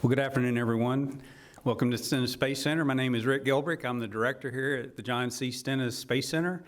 Well, good afternoon, everyone. Welcome to Stennis Space Center. My name is Rick Gilbrick. I'm the director here at the John C. Stennis Space Center.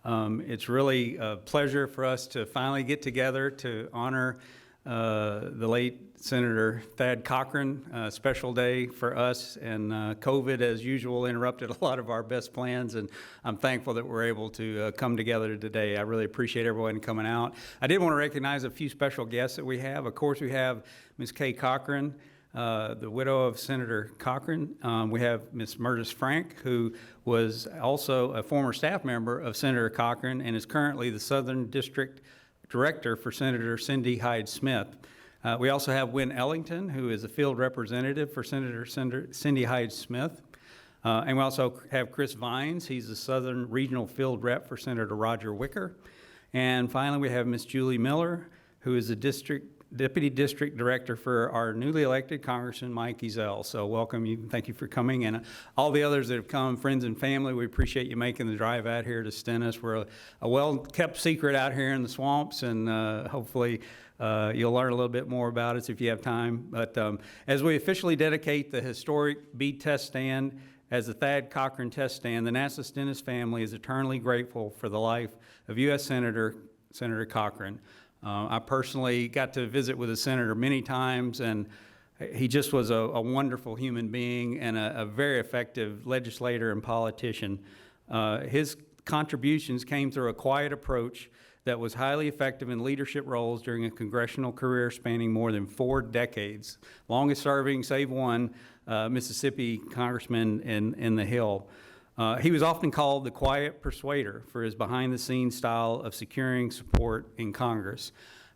It's really a pleasure for us to finally get together to honor the late Senator Thad Cochran. A special day for us, and COVID, as usual, interrupted a lot of our best plans, and I'm thankful that we're able to come together today. I really appreciate everyone coming out. I did want to recognize a few special guests that we have. Of course, we have Ms. Kay Cochran, the widow of Senator Cochran. We have Ms. Murtis Frank, who was also a former staff member of Senator Cochran and is currently the Southern District Director for Senator Cindy Hyde-Smith. We also have Wynn Ellington, who is a field representative for Senator Cindy Hyde-Smith. And we also have Chris Vines. He's the Southern Regional Field Rep for Senator Roger Wicker. And finally, we have Ms. Julie Miller, who is the Deputy District Director for our newly elected Congressman Mike Ezell. So welcome you, thank you for coming, and all the others that have come, friends and family, we appreciate you making the drive out here to Stennis. We're a well-kept secret out here in the swamps, and hopefully you'll learn a little bit more about us if you have time. But as we officially dedicate the historic B test stand as the Thad Cochran test stand, the NASA Stennis family is eternally grateful for the life of U.S. Senator Cochran. I personally got to visit with the senator many times, and he just was a wonderful human being and a very effective legislator and politician. His contributions came through a quiet approach that was highly effective in leadership roles during a congressional career spanning more than 4 decades, longest serving, save one, Mississippi congressman in the Hill. He was often called the quiet persuader for his behind-the-scenes style of securing support in Congress.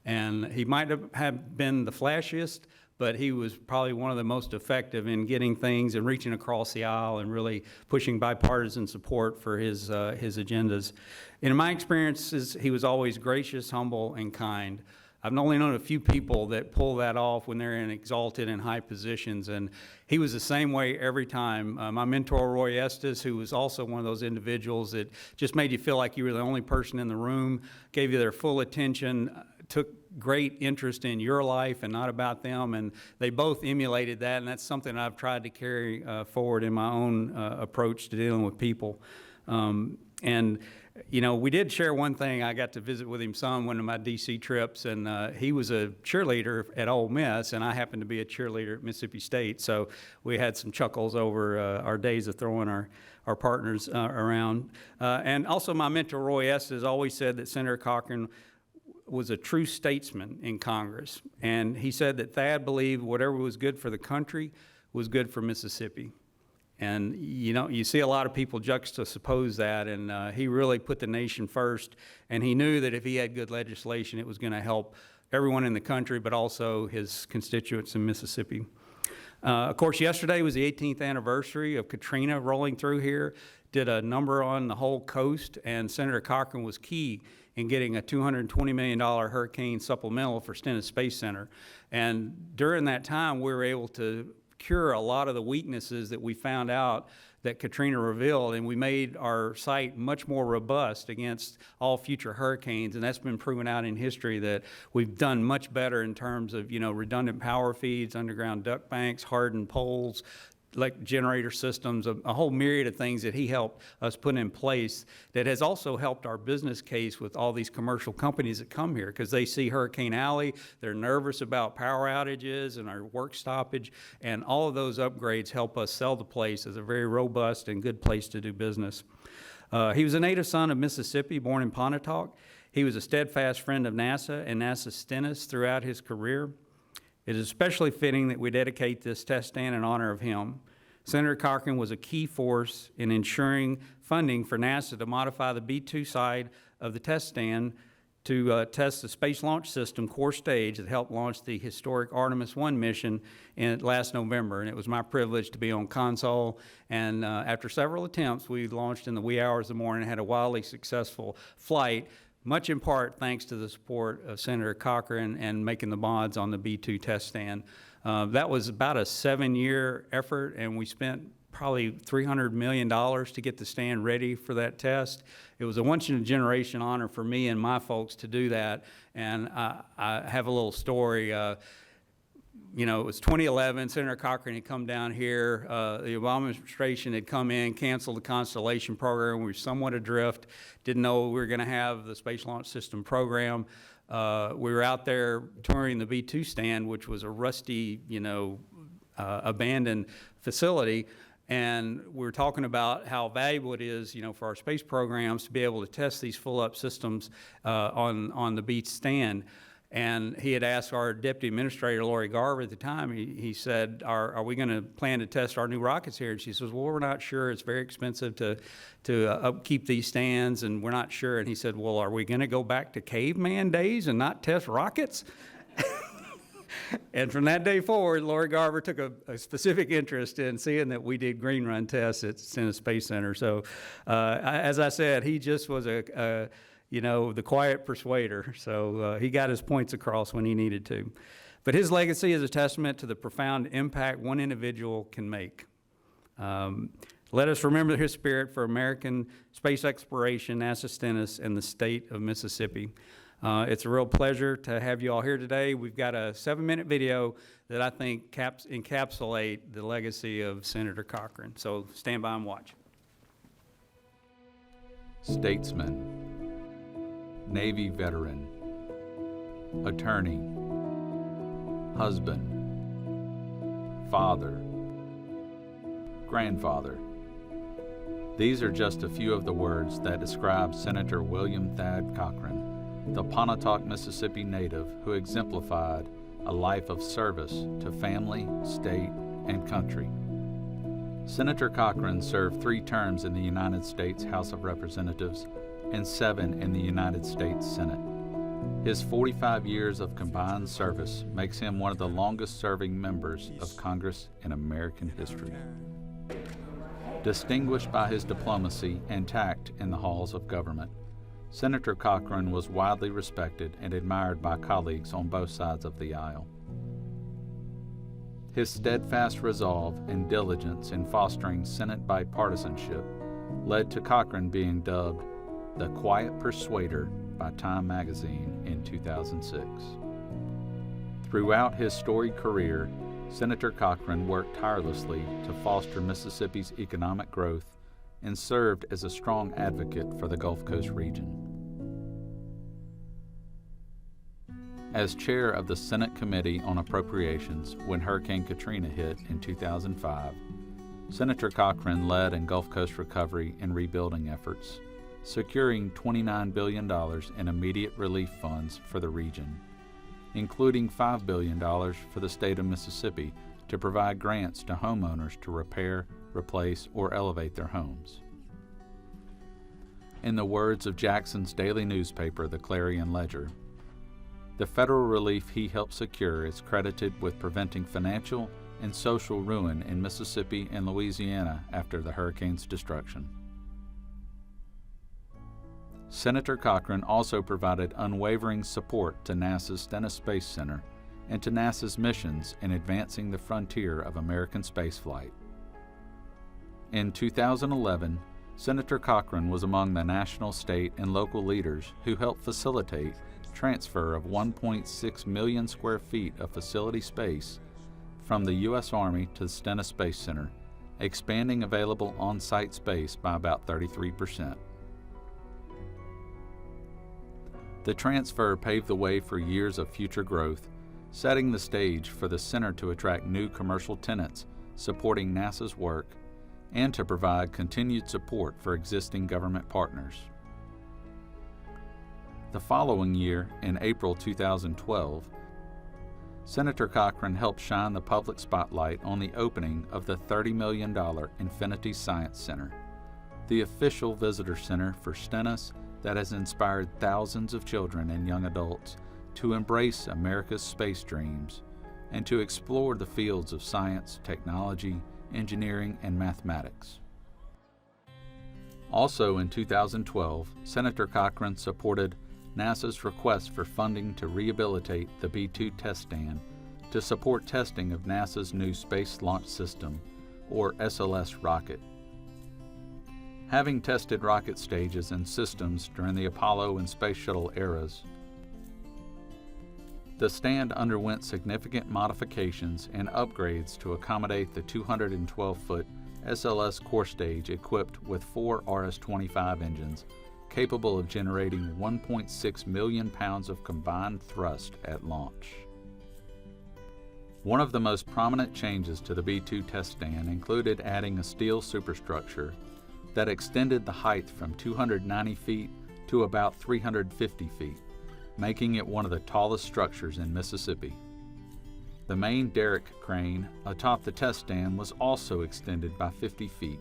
And he might have been the flashiest, but he was probably one of the most effective in getting things and reaching across the aisle and really pushing bipartisan support for his agendas. In my experiences, he was always gracious, humble, and kind. I've only known a few people that pull that off when they're in exalted and high positions, and he was the same way every time. My mentor, Roy Estes, who was also one of those individuals that just made you feel like you were the only person in the room, gave you their full attention, took great interest in your life and not about them, and they both emulated that, and that's something I've tried to carry forward in my own approach to dealing with people. And you know, we did share one thing. I got to visit with him some one of my D.C. trips, and he was a cheerleader at Ole Miss, and I happened to be a cheerleader at Mississippi State. So we had some chuckles over our days of throwing our partners around. And also my mentor, Roy Estes, always said that Senator Cochran was a true statesman in Congress. And he said that Thad believed whatever was good for the country was good for Mississippi. And you know, you see a lot of people juxtapose that, and he really put the nation first, and he knew that if he had good legislation, it was going to help everyone in the country, but also his constituents in Mississippi. Of course, yesterday was the 18th anniversary of Katrina rolling through here, did a number on the whole coast, and Senator Cochran was key in getting a $220 million hurricane supplemental for Stennis Space Center. And during that time, we were able to cure a lot of the weaknesses that we found out that Katrina revealed, and we made our site much more robust against all future hurricanes, and that's been proven out in history that we've done much better in terms of, you know, redundant power feeds, underground duct banks, hardened poles, like generator systems, a whole myriad of things that he helped us put in place that has also helped our business case with all these commercial companies that come here, because they see Hurricane Alley, they're nervous about power outages and our work stoppage, and all of those upgrades help us sell the place as a very robust and good place to do business. He was a native son of Mississippi, born in Pontotoc. He was a steadfast friend of NASA and NASA Stennis throughout his career. It is especially fitting that we dedicate this test stand in honor of him. Senator Cochran was a key force in ensuring funding for NASA to modify the B-2 side of the test stand to test the Space Launch System core stage that helped launch the historic Artemis I mission last November. And it was my privilege to be on console. And after several attempts, we launched in the wee hours of the morning and had a wildly successful flight, much in part thanks to the support of Senator Cochran and making the mods on the B-2 test stand. That was about a 7-year effort, and we spent probably $300 million to get the stand ready for that test. It was a once-in-a-generation honor for me and my folks to do that, and I have a little story. it was 2011, Senator Cochran had come down here. The Obama administration had come in, canceled the Constellation program. We were somewhat adrift, didn't know we were going to have the Space Launch System program. We were out there touring the B-2 stand, which was a rusty, abandoned facility. And we were talking about how valuable it is, for our space programs to be able to test these full-up systems on the beach stand. And he had asked our deputy administrator, Lori Garver, at the time, he said, are we going to plan to test our new rockets here? And she says, well, we're not sure. It's very expensive to upkeep these stands, and we're not sure. And he said, well, are we going to go back to caveman days and not test rockets? And from that day forward, Lori Garver took a specific interest in seeing that we did green run tests at Stennis Space Center. So, as I said, he just was the quiet persuader. So he got his points across when he needed to. But his legacy is a testament to the profound impact one individual can make. Let us remember his spirit for American space exploration, NASA Stennis, and the state of Mississippi. It's a real pleasure to have you all here today. We've got a 7-minute video that I think encapsulate the legacy of Senator Cochran. So stand by and watch. Statesman, Navy veteran, attorney, husband, father, grandfather. These are just a few of the words that describe Senator William Thad Cochran, the Pontotoc, Mississippi native who exemplified a life of service to family, state, and country. Senator Cochran served 3 terms in the United States House of Representatives and 7 in the United States Senate. His 45 years of combined service makes him one of the longest-serving members of Congress in American history. Distinguished by his diplomacy and tact in the halls of government, Senator Cochran was widely respected and admired by colleagues on both sides of the aisle. His steadfast resolve and diligence in fostering Senate bipartisanship led to Cochran being dubbed the Quiet Persuader by Time magazine in 2006. Throughout his storied career, Senator Cochran worked tirelessly to foster Mississippi's economic growth and served as a strong advocate for the Gulf Coast region. As chair of the Senate Committee on Appropriations when Hurricane Katrina hit in 2005, Senator Cochran led in Gulf Coast recovery and rebuilding efforts, securing $29 billion in immediate relief funds for the region, including $5 billion for the state of Mississippi to provide grants to homeowners to repair, replace, or elevate their homes. In the words of Jackson's daily newspaper, the Clarion Ledger, the federal relief he helped secure is credited with preventing financial and social ruin in Mississippi and Louisiana after the hurricane's destruction. Senator Cochran also provided unwavering support to NASA's Stennis Space Center and to NASA's missions in advancing the frontier of American spaceflight. In 2011, Senator Cochran was among the national, state, and local leaders who helped facilitate transfer of 1.6 million square feet of facility space from the U.S. Army to the Stennis Space Center, expanding available on-site space by about 33%. The transfer paved the way for years of future growth, setting the stage for the center to attract new commercial tenants supporting NASA's work and to provide continued support for existing government partners. The following year, in April 2012, Senator Cochran helped shine the public spotlight on the opening of the $30 million Infinity Science Center, the official visitor center for Stennis that has inspired thousands of children and young adults to embrace America's space dreams and to explore the fields of science, technology, engineering, and mathematics. Also in 2012, Senator Cochran supported NASA's request for funding to rehabilitate the B-2 test stand to support testing of NASA's new Space Launch System, or SLS rocket. Having tested rocket stages and systems during the Apollo and Space Shuttle eras, The stand underwent significant modifications and upgrades to accommodate the 212-foot SLS core stage equipped with 4 RS-25 engines capable of generating 1.6 million pounds of combined thrust at launch. One of the most prominent changes to the B-2 test stand included adding a steel superstructure that extended the height from 290 feet to about 350 feet, making it one of the tallest structures in Mississippi. The main derrick crane atop the test stand was also extended by 50 feet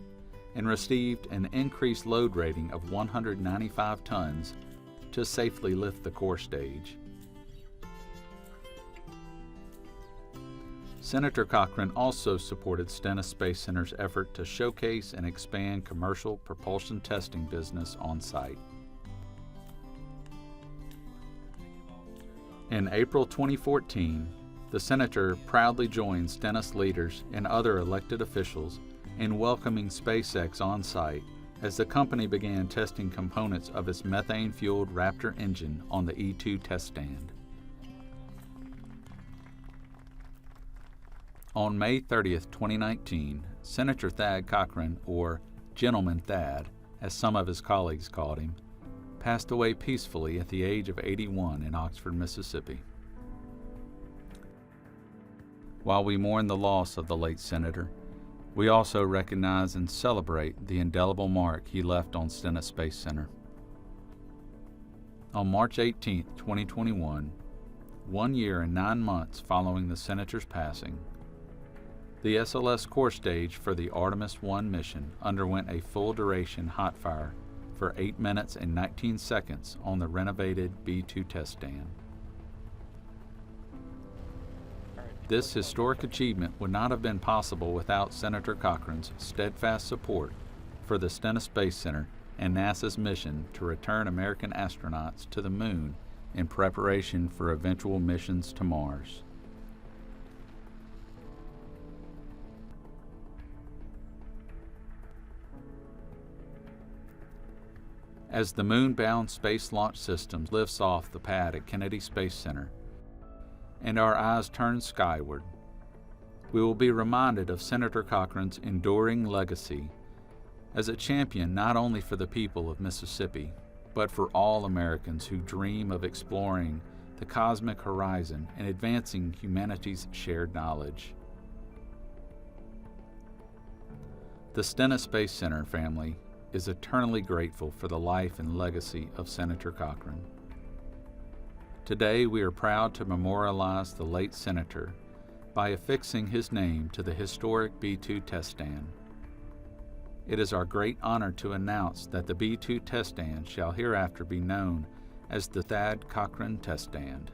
and received an increased load rating of 195 tons to safely lift the core stage. Senator Cochran also supported Stennis Space Center's effort to showcase and expand commercial propulsion testing business on site. In April 2014, the Senator proudly joined Stennis leaders and other elected officials in welcoming SpaceX on site as the company began testing components of its methane-fueled Raptor engine on the E-2 test stand. On May 30th, 2019, Senator Thad Cochran, or Gentleman Thad, as some of his colleagues called him, passed away peacefully at the age of 81 in Oxford, Mississippi. While we mourn the loss of the late Senator, we also recognize and celebrate the indelible mark he left on Stennis Space Center. On March 18, 2021, 1 year and 9 months following the Senator's passing, the SLS core stage for the Artemis I mission underwent a full-duration hot fire for 8 minutes and 19 seconds on the renovated B-2 test stand. This historic achievement would not have been possible without Senator Cochran's steadfast support for the Stennis Space Center and NASA's mission to return American astronauts to the Moon in preparation for eventual missions to Mars. As the moon-bound Space Launch System lifts off the pad at Kennedy Space Center, and our eyes turn skyward, we will be reminded of Senator Cochran's enduring legacy as a champion not only for the people of Mississippi, but for all Americans who dream of exploring the cosmic horizon and advancing humanity's shared knowledge. The Stennis Space Center family is eternally grateful for the life and legacy of Senator Cochran. Today, we are proud to memorialize the late Senator by affixing his name to the historic B-2 test stand. It is our great honor to announce that the B-2 test stand shall hereafter be known as the Thad Cochran Test Stand.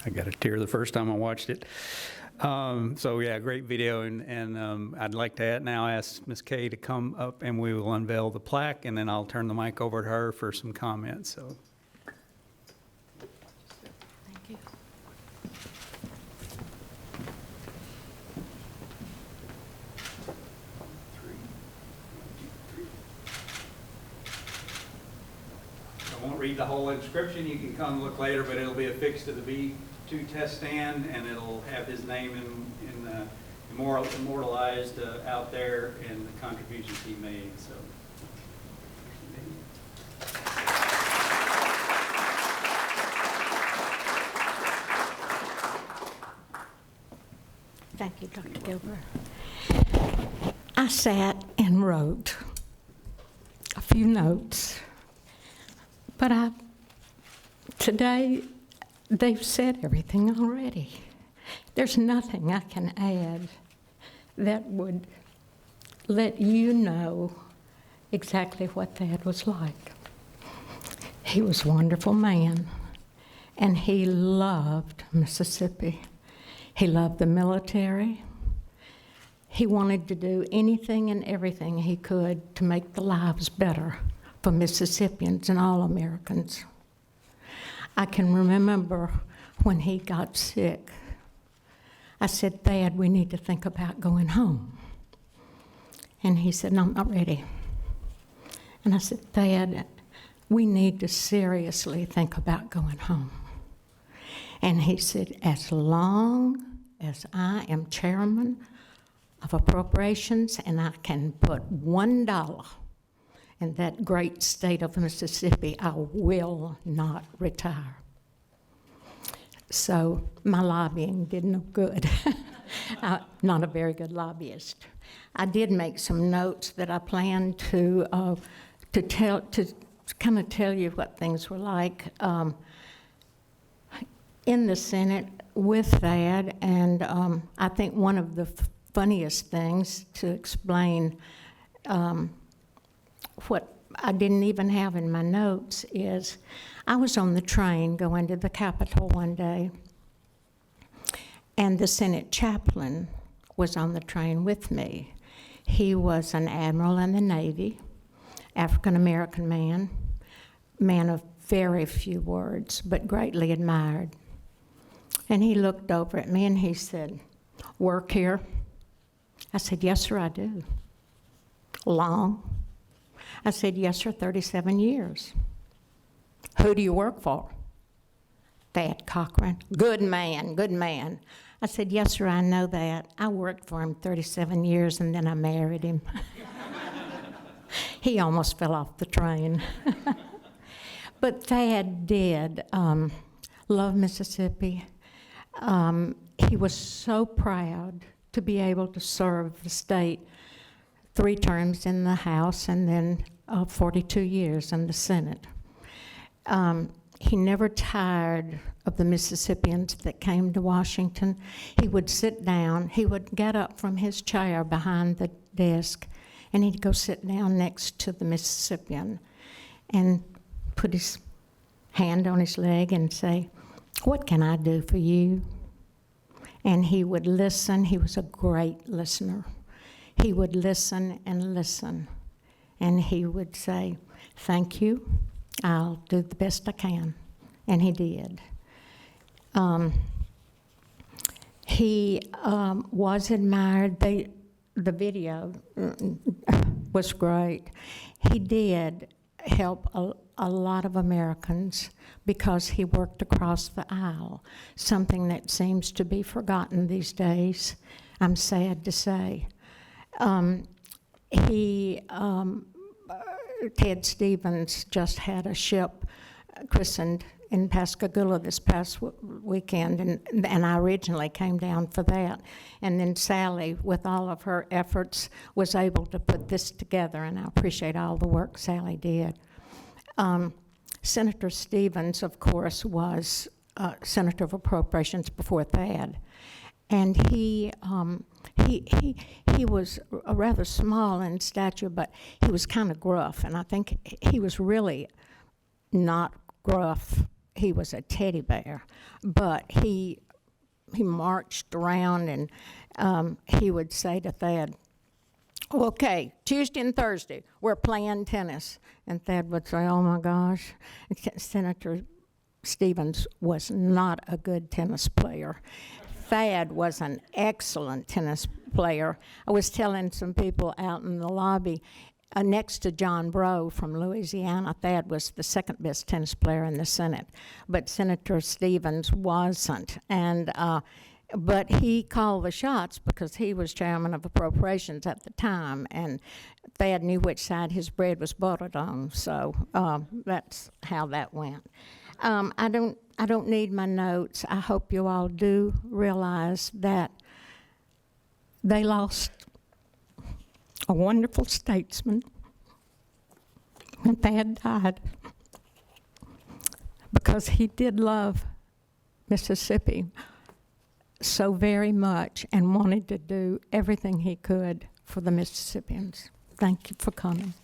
I got a tear the first time I watched it. So yeah, great video, and I'd like to now ask Ms. Kay to come up and we will unveil the plaque, and then I'll turn the mic over to her for some comments. So. Thank you. I won't read the whole inscription. You can come look later, but it'll be affixed to the B-2 test stand, and it'll have his name immortalized out there and the contributions he made. So. Thank you, Dr. Gilbert. I sat and wrote a few notes, but today they've said everything already. There's nothing I can add that would let you know exactly what Thad was like. He was a wonderful man, and he loved Mississippi. He loved the military. He wanted to do anything and everything he could to make the lives better for Mississippians and all Americans. I can remember when he got sick, I said, "Thad, we need to think about going home." And he said, "No, I'm not ready." And I said, "Thad, we need to seriously think about going home." And he said, "As long as I am chairman of appropriations and I can put $1 in that great state of Mississippi, I will not retire." So my lobbying did no good. I'm not a very good lobbyist. I did make some notes that I planned to kind of tell you what things were like in the Senate with Thad, and I think one of the funniest things to explain what I didn't even have in my notes is I was on the train going to the Capitol one day, and the Senate chaplain was on the train with me. He was an admiral in the Navy, African-American man of very few words, but greatly admired. And he looked over at me and he said, "Work here?" I said, "Yes, sir, I do." "Long?" I said, "Yes, sir, 37 years. "Who do you work for?" "Thad Cochran." "Good man, good man." I said, "Yes, sir, I know that. I worked for him 37 years and then I married him." He almost fell off the train. But Thad did love Mississippi. He was so proud to be able to serve the state 3 terms in the House and then 42 years in the Senate. He never tired of the Mississippians that came to Washington. He would sit down, he would get up from his chair behind the desk, and he'd go sit down next to the Mississippian and put his hand on his leg and say, "What can I do for you?" And he would listen. He was a great listener. He would listen and listen, and he would say, "Thank you, I'll do the best I can," and he did. He was admired. The video was great. He did help a lot of Americans because he worked across the aisle, something that seems to be forgotten these days, I'm sad to say. Ted Stevens just had a ship christened in Pascagoula this past weekend, and I originally came down for that. And then Sally, with all of her efforts, was able to put this together, and I appreciate all the work Sally did. Senator Stevens, of course, was Senator of Appropriations before Thad, and he was rather small in stature, but he was kind of gruff, and I think he was really not gruff. He was a teddy bear, but he marched around, and he would say to Thad, "Okay, Tuesday and Thursday, we're playing tennis." And Thad would say, "Oh my gosh." Senator Stevens was not a good tennis player. Thad was an excellent tennis player. I was telling some people out in the lobby, next to John Breaux from Louisiana, Thad was the second best tennis player in the Senate, but Senator Stevens wasn't. But he called the shots because he was chairman of appropriations at the time, and Thad knew which side his bread was buttered on. So that's how that went. I don't need my notes. I hope you all do realize that they lost a wonderful statesman when Thad died, because he did love Mississippi so very much and wanted to do everything he could for the Mississippians. Thank you for coming.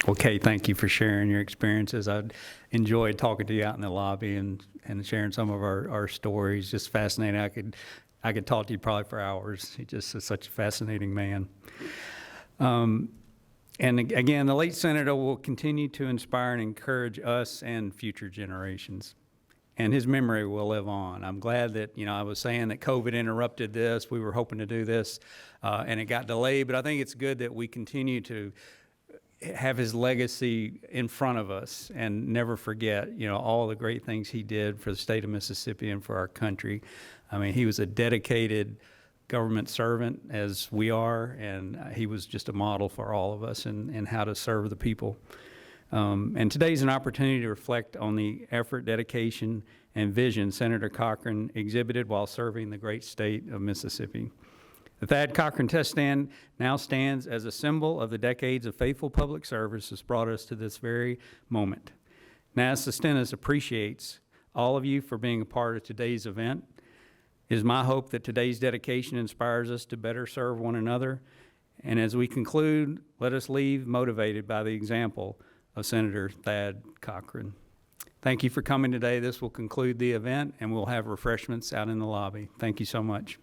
Well, Kay, thank you for sharing your experiences. I enjoyed talking to you out in the lobby and sharing some of our stories. Just fascinating. I could talk to you probably for hours. He just is such a fascinating man. And again, the late senator will continue to inspire and encourage us and future generations. And his memory will live on. I'm glad that, I was saying that COVID interrupted this. We were hoping to do this, and it got delayed. But I think it's good that we continue to have his legacy in front of us and never forget, all the great things he did for the state of Mississippi and for our country. I mean, he was a dedicated government servant, as we are, and he was just a model for all of us in how to serve the people. And today's an opportunity to reflect on the effort, dedication, and vision Senator Cochran exhibited while serving the great state of Mississippi. The Thad Cochran test stand now stands as a symbol of the decades of faithful public service that's brought us to this very moment. NASA Stennis appreciates all of you for being a part of today's event. It is my hope that today's dedication inspires us to better serve one another. And as we conclude, let us leave motivated by the example of Senator Thad Cochran. Thank you for coming today. This will conclude the event, and we'll have refreshments out in the lobby. Thank you so much.